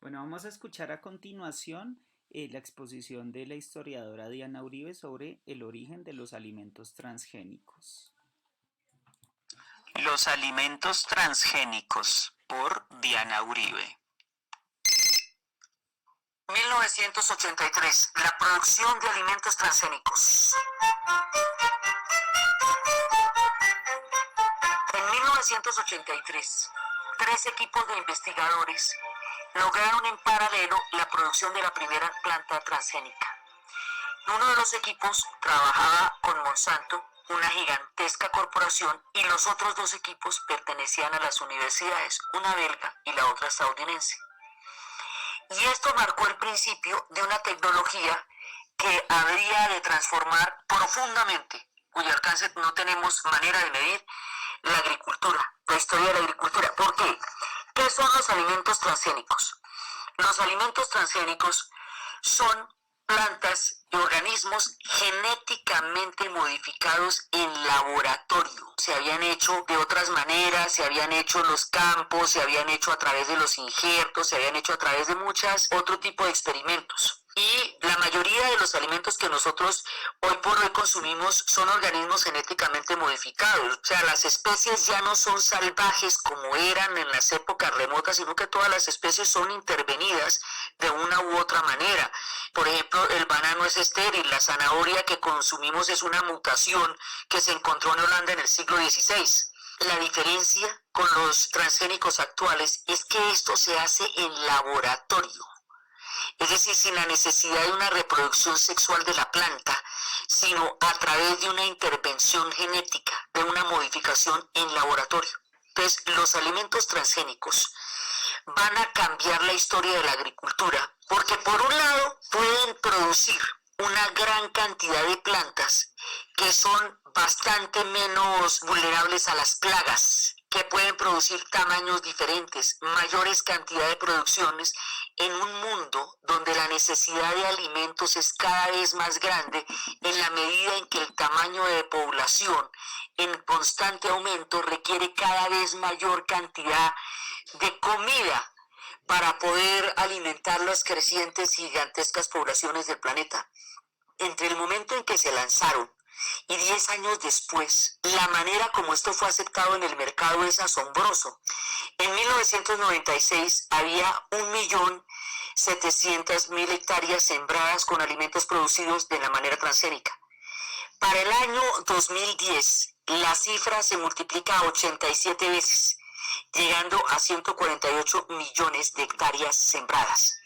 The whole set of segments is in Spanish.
Bueno, vamos a escuchar a continuación la exposición de la historiadora Diana Uribe sobre el origen de los alimentos transgénicos. Los alimentos transgénicos por Diana Uribe. 1983. La producción de alimentos transgénicos. En 1983, tres equipos de investigadores lograron en paralelo la producción de la primera planta transgénica. Uno de los equipos trabajaba con Monsanto, una gigantesca corporación, y los otros dos equipos pertenecían a las universidades, una belga y la otra estadounidense. Y esto marcó el principio de una tecnología que habría de transformar profundamente, cuyo alcance no tenemos manera de medir, la agricultura, la historia de la agricultura. ¿Por qué? ¿Qué son los alimentos transgénicos? Los alimentos transgénicos son plantas y organismos genéticamente modificados en laboratorio. Se habían hecho de otras maneras, se habían hecho en los campos, se habían hecho a través de los injertos, se habían hecho a través de otro tipo de experimentos. Y la mayoría de los alimentos que nosotros hoy por hoy consumimos son organismos genéticamente modificados. O sea, las especies ya no son salvajes como eran en las épocas remotas, sino que todas las especies son intervenidas de una u otra manera. Por ejemplo, el banano es estéril, la zanahoria que consumimos es una mutación que se encontró en Holanda en el siglo XVI. La diferencia con los transgénicos actuales es que esto se hace en laboratorio. Es decir, sin la necesidad de una reproducción sexual de la planta, sino a través de una intervención genética, de una modificación en laboratorio. Entonces, los alimentos transgénicos van a cambiar la historia de la agricultura, porque por un lado pueden producir una gran cantidad de plantas que son bastante menos vulnerables a las plagas, que pueden producir tamaños diferentes, mayores cantidades de producciones en un mundo donde la necesidad de alimentos es cada vez más grande en la medida en que el tamaño de población en constante aumento requiere cada vez mayor cantidad de comida para poder alimentar las crecientes y gigantescas poblaciones del planeta. Entre el momento en que se lanzaron y 10 años después, la manera como esto fue aceptado en el mercado es asombroso. En 1996 había 1.700.000 hectáreas sembradas con alimentos producidos de la manera transgénica. Para el año 2010, la cifra se multiplica a 87 veces, llegando a 148 millones de hectáreas sembradas.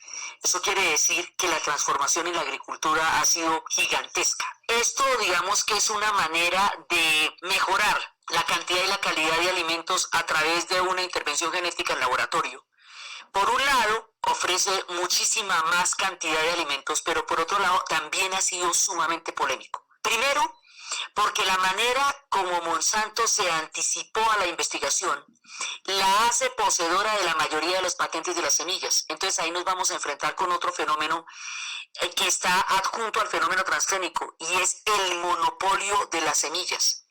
Eso quiere decir que la transformación en la agricultura ha sido gigantesca. Esto, digamos que es una manera de mejorar la cantidad y la calidad de alimentos a través de una intervención genética en laboratorio. Por un lado, ofrece muchísima más cantidad de alimentos, pero por otro lado también ha sido sumamente polémico. Primero, porque la manera como Monsanto se anticipó a la investigación la hace poseedora de la mayoría de las patentes de las semillas. Entonces ahí nos vamos a enfrentar con otro fenómeno que está adjunto al fenómeno transgénico, y es el monopolio de las semillas.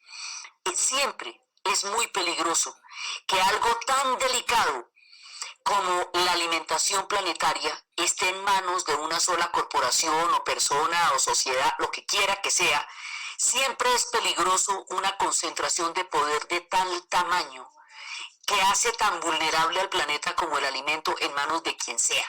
Siempre es muy peligroso que algo tan delicado como la alimentación planetaria esté en manos de una sola corporación o persona o sociedad, lo que quiera que sea. Siempre es peligroso una concentración de poder de tal tamaño que hace tan vulnerable al planeta como el alimento en manos de quien sea.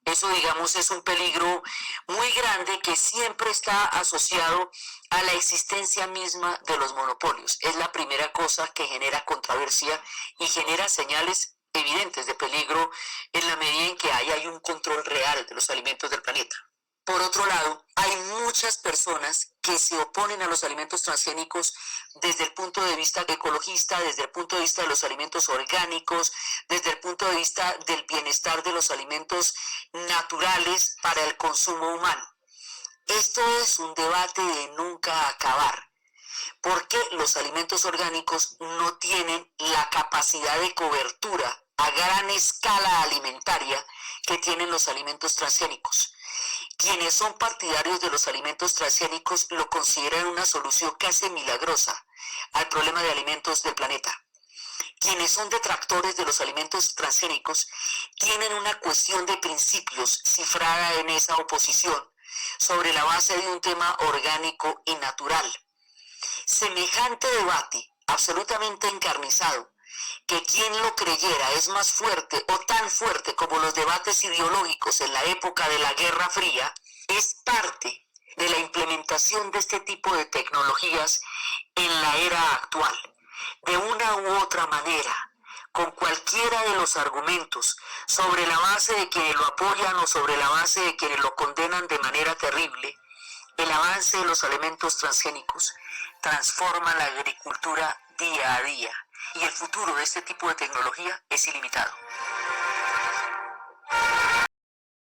Eso, digamos, es un peligro muy grande que siempre está asociado a la existencia misma de los monopolios. Es la primera cosa que genera controversia y genera señales evidentes de peligro en la medida en que hay un control real de los alimentos del planeta. Por otro lado, hay muchas personas que se oponen a los alimentos transgénicos desde el punto de vista ecologista, desde el punto de vista de los alimentos orgánicos, desde el punto de vista del bienestar de los alimentos naturales para el consumo humano. Esto es un debate de nunca acabar, porque los alimentos orgánicos no tienen la capacidad de cobertura a gran escala alimentaria que tienen los alimentos transgénicos. Quienes son partidarios de los alimentos transgénicos lo consideran una solución casi milagrosa al problema de alimentos del planeta. quienes son detractores de los alimentos transgénicos tienen una cuestión de principios cifrada en esa oposición sobre la base de un tema orgánico y natural. Semejante debate, absolutamente encarnizado, que quien lo creyera es más fuerte o tan fuerte como los debates ideológicos en la época de la Guerra Fría, es parte de la implementación de este tipo de tecnologías en la era actual. De una u otra manera, con cualquiera de los argumentos, sobre la base de quienes lo apoyan o sobre la base de quienes lo condenan de manera terrible, el avance de los alimentos transgénicos transforma la agricultura día a día y el futuro de este tipo de tecnología es ilimitado.